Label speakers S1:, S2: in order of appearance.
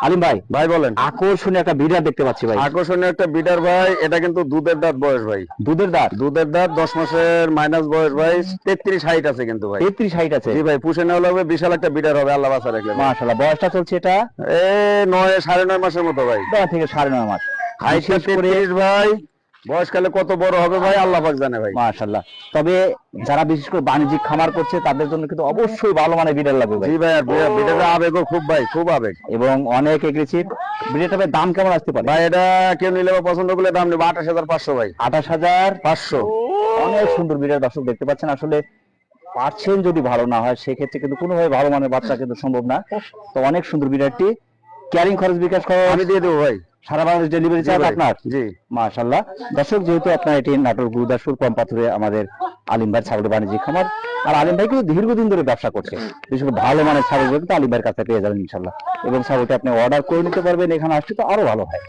S1: আলিম ভাই,
S2: ভাই বলেন।
S1: আকর্ষণীয় একটা বিড়াল দেখতে পাচ্ছি ভাই।
S2: আকর্ষণীয় একটা বিডার ভাই, এটা কিন্তু দুধের দাঁত বয়স ভাই।
S1: দুধের দাঁত
S2: দুধের দাঁত 10 মাসের মাইনাস বয়স ভাই। 33 হাইট আছে কিন্তু ভাই।
S1: 33 হাইট আছে।
S2: জি ভাই, পুষে নেওয়া হবে, বিশাল একটা বিডার হবে আল্লাহ বাঁচা রাখলে।
S1: মাশাআল্লাহ, বয়সটা চলছে এটা
S2: 9.5 মাসের মতো ভাই।
S1: 10 থেকে 9.5 মাস।
S2: হাইটটা
S1: বিশেষ করে
S2: 33 ভাই। বয়সকালে কত বড় হবে ভাই আল্লাহ পাক জানে ভাই।
S1: মাশাআল্লাহ। তবে যারা বিশেষ করে বাণিজ্যিক খামার করছে তাদের জন্য কিন্তু অবশ্যই ভালো মানের বিড়াল লাগবে ভাই।
S2: জি ভাই, আর বিডারের আবেগও খুব ভাই, খুব আবেগ
S1: এবং অনেক এগ্রেসিভ। বিড়ালটার দাম কেমন আসতে পারে
S2: ভাই? এটা কেউ নিলে বা পছন্দ করলে দাম নেবে 28,500 ভাই।
S1: 28,500।
S2: 500।
S1: অনেক সুন্দর বিড়াল দর্শক দেখতে পাচ্ছেন। আসলে পার্সেন্ট যদি ভালো না হয় সেক্ষেত্রে কিন্তু কোনোভাবে ভালো মানের বাচ্চা কিন্তু সম্ভব না। তো অনেক সুন্দর বিড়ালটি। ক্যারিং খরচ বিকাশ খরচ
S2: আমি দিয়ে দেবো ভাই।
S1: সারা বাংলাদেশ ডেলিভারি চার্জ আপনার?
S2: জি।
S1: মাশাআল্লাহ। দর্শক, যেহেতু আপনার এটি নাটোর গুরুদাসপুর কম পাথরে আমাদের আলিম ভাই ছাগলের বাণিজ্যিক খামার, আর আলিম ভাই কিন্তু দীর্ঘদিন ধরে ব্যবসা করছে, বিশেষ করে ভালো মানের ছাগল কিন্তু আলিম ভাইয়ের কাছে পেয়ে যাবেন ইনশাআল্লাহ। এবং ছাগলটা আপনি অর্ডার করে নিতে পারবেন, এখানে আসলে তো আরো ভালো হয়।